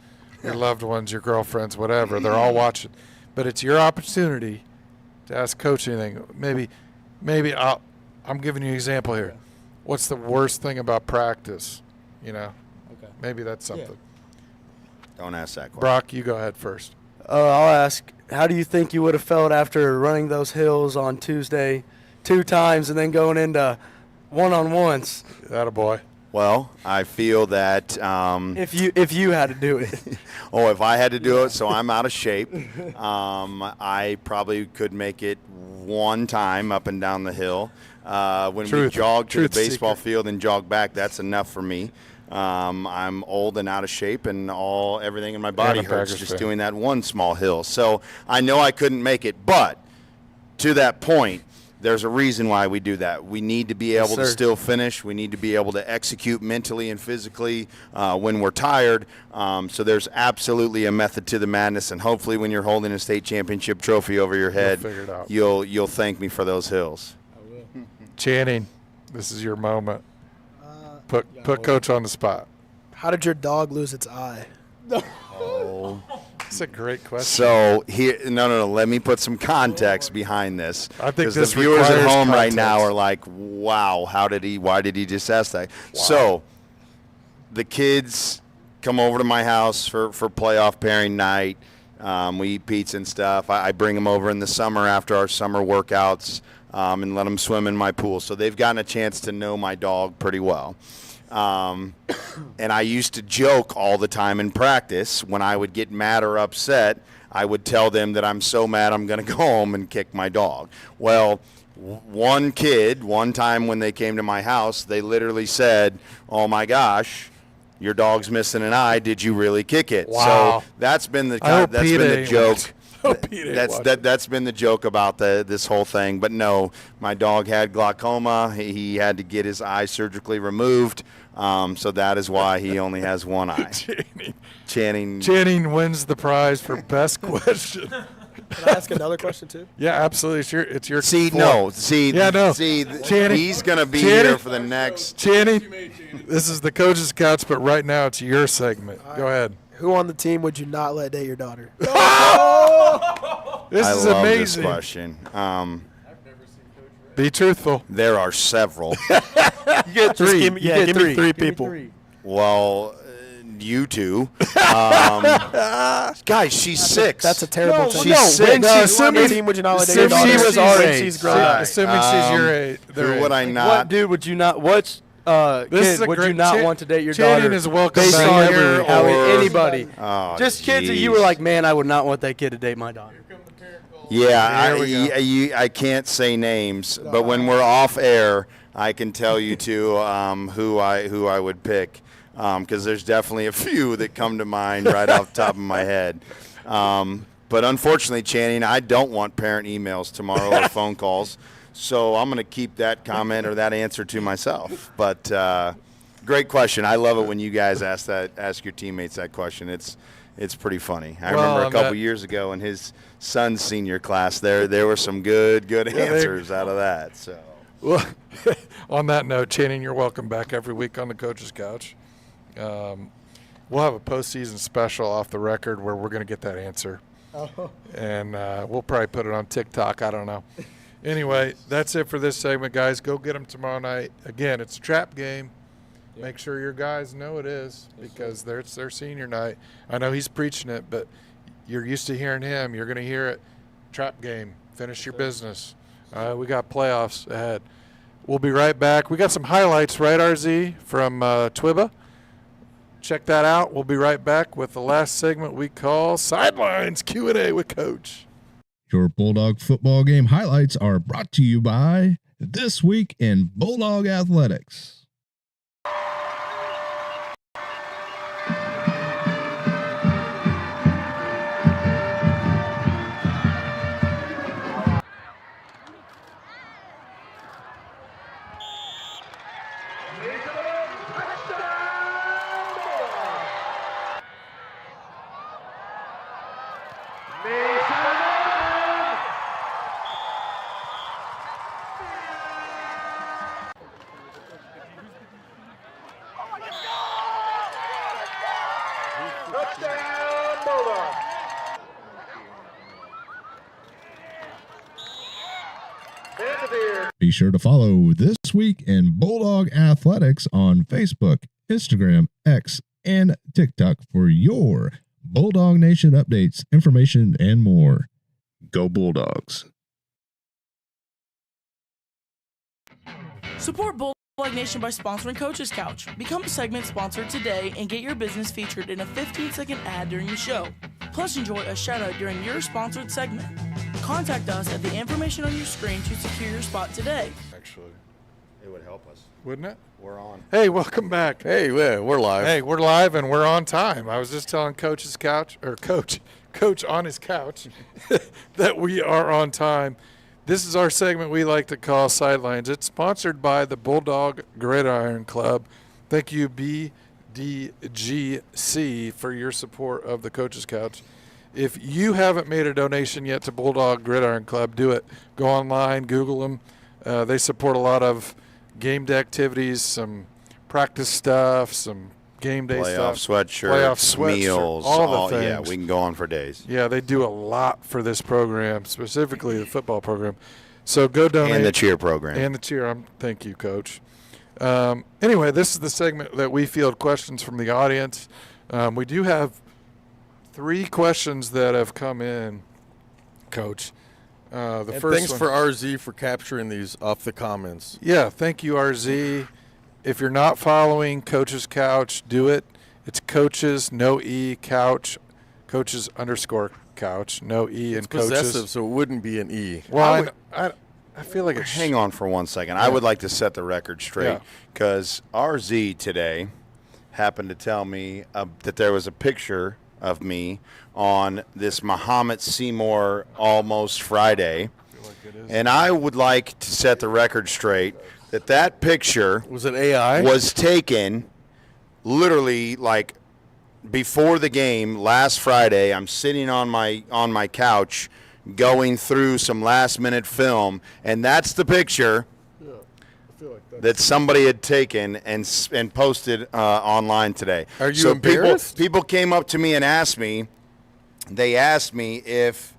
Your loved ones, your girlfriends, whatever. They're all watching. But it's your opportunity to ask Coach anything. Maybe I'm giving you an example here. Okay. What's the worst thing about practice? Okay. Maybe that's something. Don't ask that question. Brock, you go ahead first. I'll ask, how do you think you would have felt after running those hills on Tuesday 2 times and then going into one-on-ones? Attaboy. Well, I feel that If you had to do it. if I had to do it, so I'm out of shape, I probably could make it 1 time up and down the hill. When we Truth. jog to the Truth baseball secret. field and jog back, that's enough for me. I'm old and out of shape, and everything in my body And a hurts Packers just fan. doing that 1 small hill. So I know I couldn't make it, but to that point, there's a reason why we do that. We need to be able to sir. still finish. We need to be able to execute mentally and physically when we're tired. So there's absolutely a method to the madness, and hopefully when you're holding a state championship trophy over your head, figure it out. you'll thank me for those hills. Channing, this is your moment. Put Coach on the spot. How did your dog lose its eye? That's a great question. So here, no. Let me put some context behind this. I think because this the viewers at requires home right now context. are like, "Wow, why did he just ask that?" So the kids come over to my house for playoff pairing night. We eat pizza and stuff. I bring them over in the summer after our summer workouts and let them swim in my pool. So they've gotten a chance to know my dog pretty well. And I used to joke all the time in practice when I would get mad or upset. I would tell them that I'm so mad I'm going to go home and kick my dog. Well, one kid, one time when they came to my house, they literally said, "Oh my gosh, your dog's missing an eye. Did you really kick it?" Wow. So that's been the I hope that's Pete been the ain't joke. watching. Hope Pete ain't watching. That's been the joke about this whole thing. But no, my dog had glaucoma. He had to get his eye surgically removed. So that is why he only has 1 eye. Channing. Wins the prize for best question. Can I ask another question too? Yeah, absolutely. It's your See, floor. no. See, Yeah, no. see, Channing. he's going to be Channing. here for the next. Channing, this is the coach's couch, but right now it's your segment. Go ahead. Who on the team would you not let date your daughter? This I is love amazing. this question. Be truthful. There are several. You get 3. give me- yeah, give me 3 people. Well, you two. Guys, she's 6. That's a terrible team. she's six. No, Who on the assuming- team would you not let date your assuming daughter? she was our When age. she's grown All up. right. Assuming she's your age. Who would I What not? dude would you not? What This is kid a would you great- not want to date your Channing daughter? is welcome based back on here, how or- anybody. Oh, Just kids that you jeez. were like, man, I would not want that kid to date my daughter. Yeah, Here we go. I can't say names, but when we're off air, I can tell you two who I would pick because there's definitely a few that come to mind right off the top of my head. But unfortunately, Channing, I don't want parent emails tomorrow or phone calls, so I'm going to keep that comment or that answer to myself. But great question. I love it when you guys ask your teammates that question. It's pretty funny. I remember a couple years ago in his son's senior class, there were some good answers out of that. So. Well, on that note, Channing, you're welcome back every week on the Coach's Couch. we'll have a postseason special off the record where we're going to get that answer. Oh. And we'll probably put it on TikTok. I don't know. Anyway, that's it for this segment, guys. Go get them tomorrow night. Again, it's a trap game. Yep. Make sure your guys know it is because it's their senior night. I know he's preaching it, but you're used to hearing him. You're going to hear it. Trap game. Finish your business. We got playoffs ahead. We'll be right back. We got some highlights, right, RZ, from Twiba. Check that out. We'll be right back with the last segment we call Sidelines Q&A with Coach. Your Bulldog football game highlights are brought to you by This Week in Bulldog Athletics. Be sure to follow This Week in Bulldog Athletics on Facebook, Instagram, X, and TikTok for your Bulldog Nation updates, information, and more. Go Bulldogs. Support Bulldog Nation by sponsoring Coach's Couch. Become a segment sponsor today and get your business featured in a 15-second ad during the show. Plus, enjoy a shout-out during your sponsored segment. Contact us at the information on your screen to secure your spot today. Actually, It would help us. wouldn't it? We're on. Hey, welcome back. Hey, yeah, we're live. Hey, we're live and we're on time. I was just telling Coach's couch, or Coach on his couch, that we are on time. This is our segment we like to call Sidelines. It's sponsored by the Bulldog Gridiron Club. Thank you, BDGC, for your support of the Coach's Couch. If you haven't made a donation yet to Bulldog Gridiron Club, do it. Go online, Google them. They support a lot of game day activities, some practice stuff, some game day Playoff stuff. sweatshirts, meals, all the things. Yeah, we can go on for days. Yeah, they do a lot for this program, specifically the football program. So go donate. And the cheer program. And the cheer. Thank you, Coach. Anyway, this is the segment that we field questions from the audience. We do have 3 questions that have come in, Coach. The And first thanks one, for RZ for capturing these off the comments. Yeah, thank you, RZ. If you're not following Coach's Couch, do it. It's Coaches, no E, Couch, Coaches _Couch, no E It's in Coaches. possessive, so it wouldn't be an E. Well, I feel like it's Hang on for 1 second. I would like to set the record straight Yeah. because RZ today happened to tell me that there was a picture of me on this Mahomet Seymour Almost Friday. And I would like to set the record straight that picture Was it AI? was taken literally like before the game last Friday. I'm sitting on my couch going through some last minute film, and that's the picture that somebody had taken and posted online today. Are you embarrassed? People came up to me and asked me. They asked me if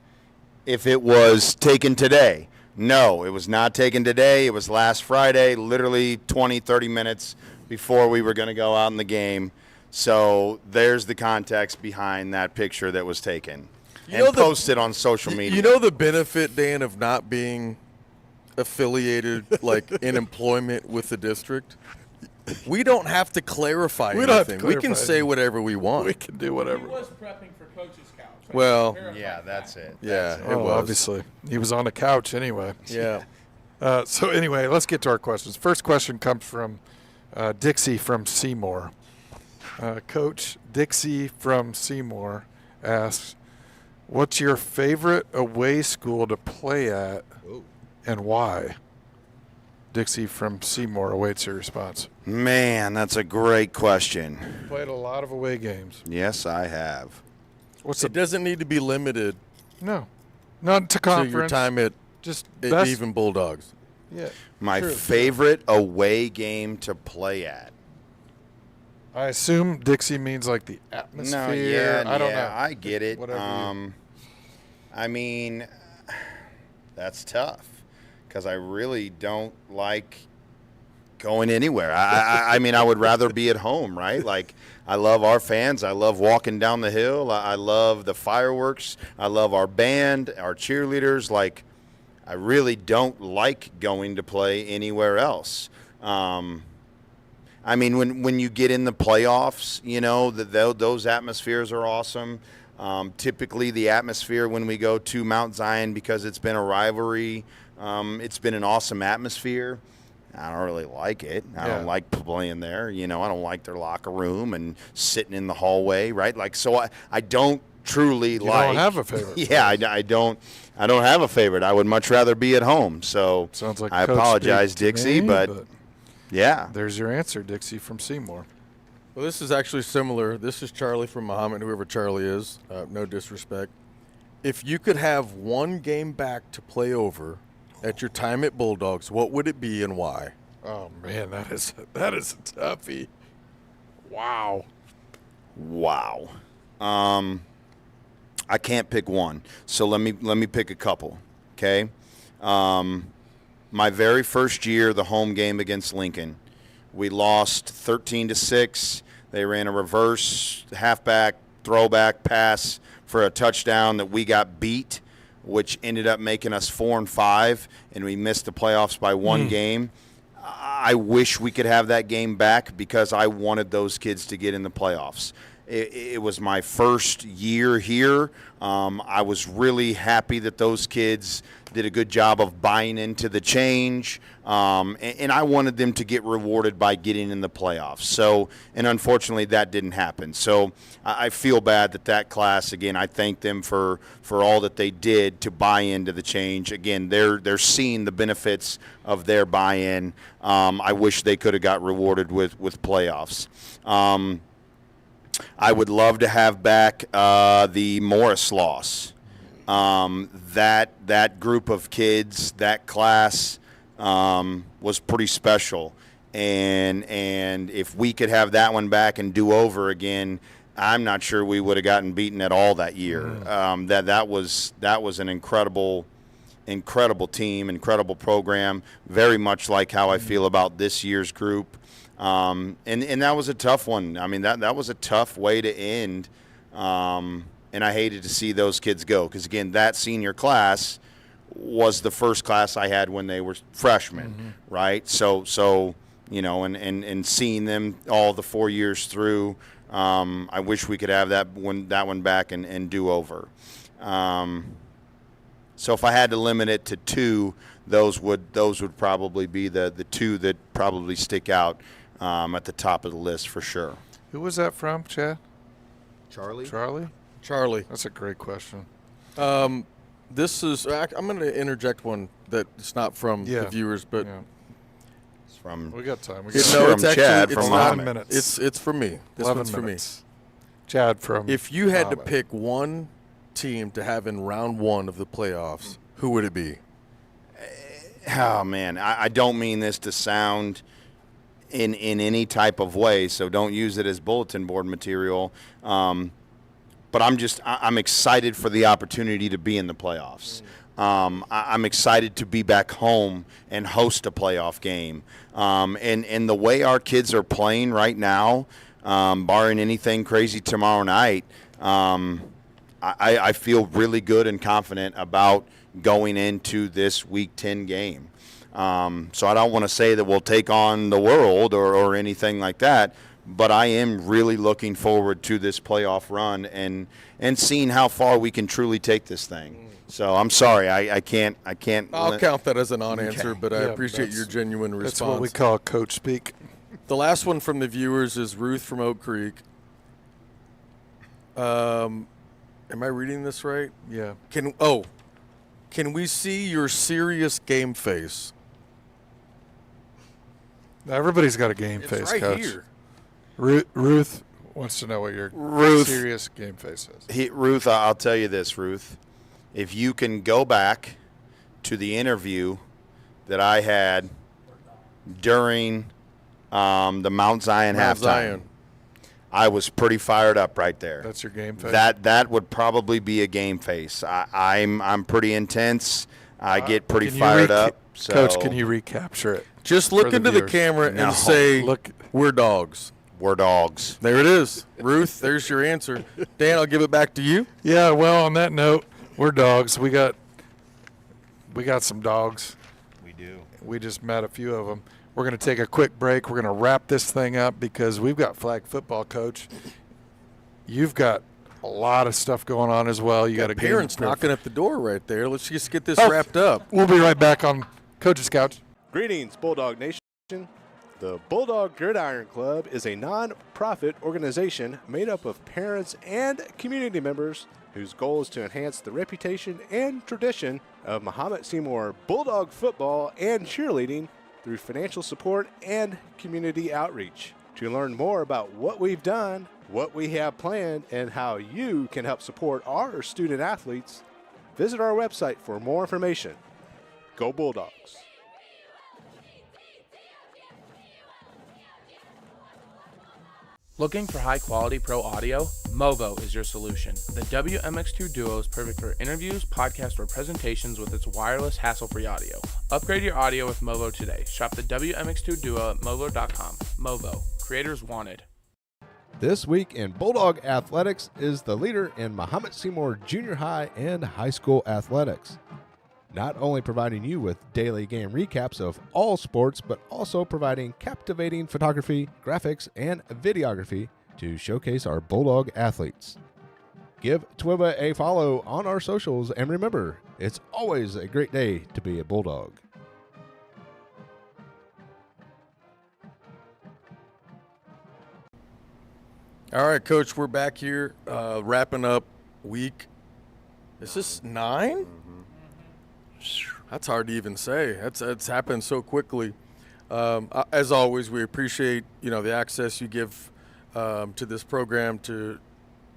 it was taken today. No, it was not taken today. It was last Friday, literally 20, 30 minutes before we were going to go out in the game. So there's the context behind that picture that was taken and posted on social media. You know the benefit, Dan, of not being affiliated, like in employment with the district? We don't have to clarify We don't have to anything. We can clarify say whatever we want. We can do whatever. He was prepping for Coach's Couch. Well, Yeah, that's it. yeah, it Oh, was. obviously. He was on the couch anyway. Yeah. So anyway, let's get to our questions. First question comes from Dixie from Seymour. Coach Dixie from Seymour asks, what's your favorite away school to play at and why? Dixie from Seymour awaits your response. Man, that's a great question. Played a lot of away games. Yes, I have. What's It doesn't need to be limited No, not to to conference. your time at Just best. even Bulldogs. Yeah. My True. favorite away game to play at. I assume Dixie means like the atmosphere. No, yeah, I don't know. I get it. Whatever I mean, that's tough because I really don't like going anywhere. I mean, I would rather be at home, right? Like, I love our fans. I love walking down the hill. I love the fireworks. I love our band, our cheerleaders. Like, I really don't like going to play anywhere else. I mean, when you get in the playoffs, you know, those atmospheres are awesome. Typically, the atmosphere when we go to Mount Zion, because it's been a rivalry, it's been an awesome atmosphere. I don't really like it. I don't like playing there. You know, I don't like their locker room and sitting in the hallway, right? Like, so I don't truly like. You don't have a favorite. Yeah, I don't have a favorite. I would much rather be at home. So Sounds like I Coach apologize, speak to Dixie, me, but yeah. there's your answer, Dixie from Seymour. Well, this is actually similar. This is Charlie from Mahomet, whoever Charlie is. No disrespect. If you could have one game back to play over at your time at Bulldogs, what would it be and why? Oh man, that is a toughie. Wow. Wow. I can't pick one. So let me pick a couple. Okay. My very first year, the home game against Lincoln, we lost 13-6. They ran a reverse halfback throwback pass for a touchdown that we got beat, which ended up making us 4-5, and we missed the playoffs by one game. I wish we could have that game back because I wanted those kids to get in the playoffs. It was my first year here. I was really happy that those kids did a good job of buying into the change, and I wanted them to get rewarded by getting in the playoffs. So, and unfortunately, that didn't happen. So I feel bad that class, again, I thank them for all that they did to buy into the change. Again, they're seeing the benefits of their buy-in. I wish they could have got rewarded with playoffs. I would love to have back the Morris loss. That group of kids, that class was pretty special. And if we could have that one back and do over again, I'm not sure we would have gotten beaten at all that year. That was an incredible team, incredible program, very much like how I feel about this year's group. And that was a tough one. I mean, that was a tough way to end. And I hated to see those kids go because, again, that senior class was the first class I had when they were freshmen, right? So you know, and seeing them all the 4 years through, I wish we could have that one back and do over. So if I had to limit it to two, those would probably be the two that probably stick out at the top of the list for sure. Who was that from, Chad? Charlie? Charlie. That's a great question. This is. I'm going to interject one that's not from the viewers, but It's from. we got time. We It's got from it's actually Chad it's from not- Mahomet. minutes. It's from me. This 11 one's for me. minutes. Chad from. If you had to Mahomet. pick one team to have in round one of the playoffs, who would it be? Oh man, I don't mean this to sound in any type of way, so don't use it as bulletin board material. But I'm excited for the opportunity to be in the playoffs. I'm excited to be back home and host a playoff game. And the way our kids are playing right now, barring anything crazy tomorrow night, I feel really good and confident about going into this Week 10 game. So I don't want to say that we'll take on the world or anything like that, but I am really looking forward to this playoff run and seeing how far we can truly take this thing. So I'm sorry, I can't. I'll count that as a non-answer, but I Yeah, appreciate that's- your genuine response. That's what we call coach speak. The last one from the viewers is Ruth from Oak Creek. Am I reading this right? Yeah. Can we see your serious game face? Now, everybody's got a game It's face, right coach. here. Ruth wants to know what your serious game face is. Ruth, I'll tell you this, Ruth. If you can go back to the interview that I had during the Mount Zion halftime. I was pretty fired up right there. That's your game face? That would probably be a game face. I'm pretty intense. I get pretty Can you fired up. So. Coach, can you recapture it? Just look for the into the viewers? camera No. and say, Look. we're dogs. We're dogs. There it is. Ruth, there's your answer. Dan, I'll give it back to you. Yeah, well, on that note, we're dogs. We got some dogs. We do. We just met a few of them. We're going to take a quick break. We're going to wrap this thing up because we've got flag football, Coach. You've got a lot of stuff going on as well. You got a game Parents to- knocking at the door right there. Let's just get this Oh. wrapped up. We'll be right back on Coach's Couch. Greetings, Bulldog Nation. The Bulldog Gridiron Club is a non-profit organization made up of parents and community members whose goal is to enhance the reputation and tradition of Mahomet Seymour Bulldog football and cheerleading through financial support and community outreach. To learn more about what we've done, what we have planned, and how you can help support our student athletes, visit our website for more information. Go Bulldogs! Looking for high-quality pro audio? Movo is your solution. The WMX2 Duo is perfect for interviews, podcasts, or presentations with its wireless, hassle-free audio. Upgrade your audio with Movo today. Shop the WMX2 Duo at movo.com. Movo. Creators wanted. This week in Bulldog Athletics is the leader in Mahomet Seymour Junior High and High School athletics. Not only providing you with daily game recaps of all sports, but also providing captivating photography, graphics, and videography to showcase our Bulldog athletes. Give Twiba a follow on our socials, and remember, it's always a great day to be a Bulldog. All right, Coach, we're back here wrapping up week. Is this 9? That's hard to even say. It's happened so quickly. As always, we appreciate the access you give to this program, to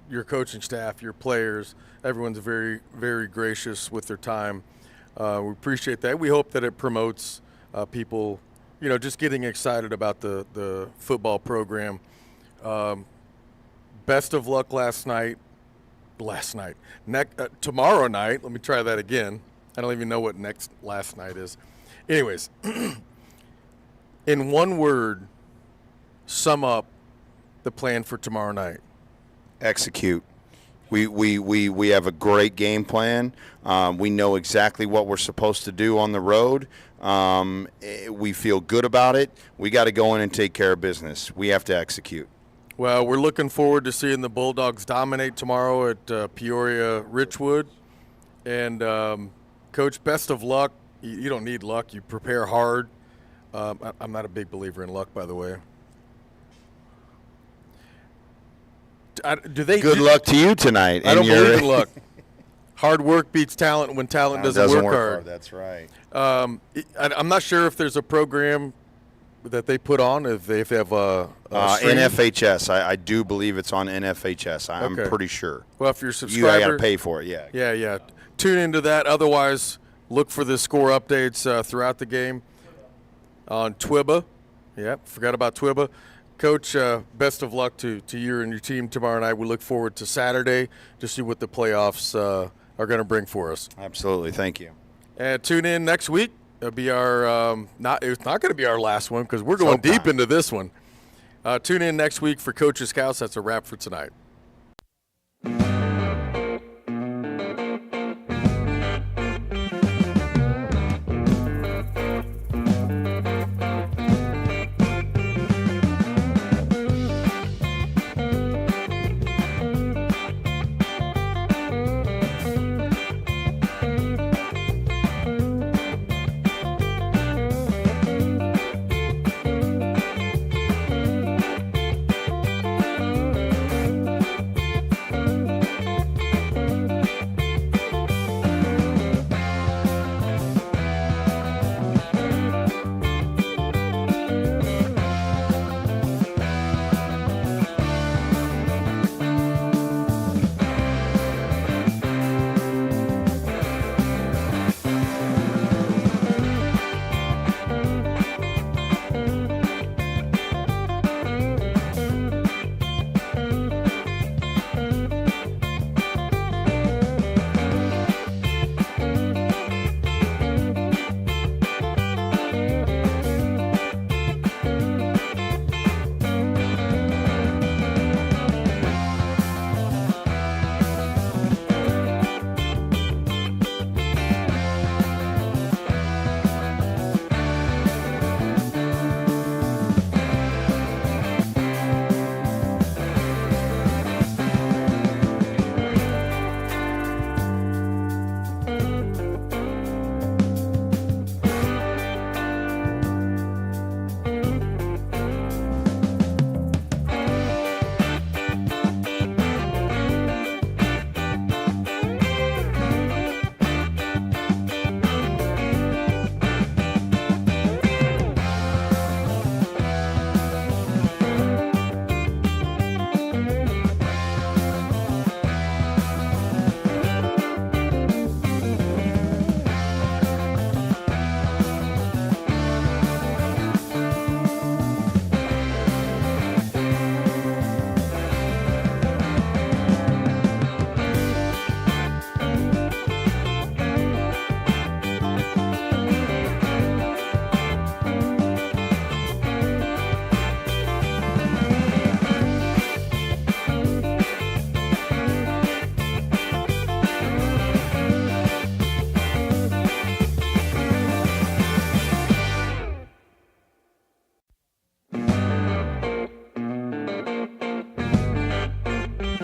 your coaching staff, your players. Everyone's very, very gracious with their time. We appreciate that. We hope that it promotes people, just getting excited about the football program. Best of luck tomorrow night. Let me try that again. I don't even know what last night is. Anyways, in one word, sum up the plan for tomorrow night. Execute. We have a great game plan. We know exactly what we're supposed to do on the road. We feel good about it. We got to go in and take care of business. We have to execute. Well, we're looking forward to seeing the Bulldogs dominate tomorrow at Peoria Richwood. And, Coach, best of luck. You don't need luck. You prepare hard. I'm not a big believer in luck, by the way. Good luck to you tonight. I don't believe in luck. Hard work beats talent when talent doesn't work hard. That's right. I'm not sure if there's a program that they put on, if they have a stream. NFHS. I do believe it's on NFHS. I'm Okay. pretty sure. Well, if you're a You subscriber, got to pay for it, yeah. Yeah. Tune into that. Otherwise, look for the score updates throughout the game on Twiba. Yep, forgot about Twiba. Coach, best of luck to you and your team tomorrow night. We look forward to Saturday to see what the playoffs are going to bring for us. Absolutely. Thank you. And tune in next week. It'll be our it's not going to be our last one because we're going Showtime. deep into this one. Tune in next week for Coach's Couch. That's a wrap for tonight.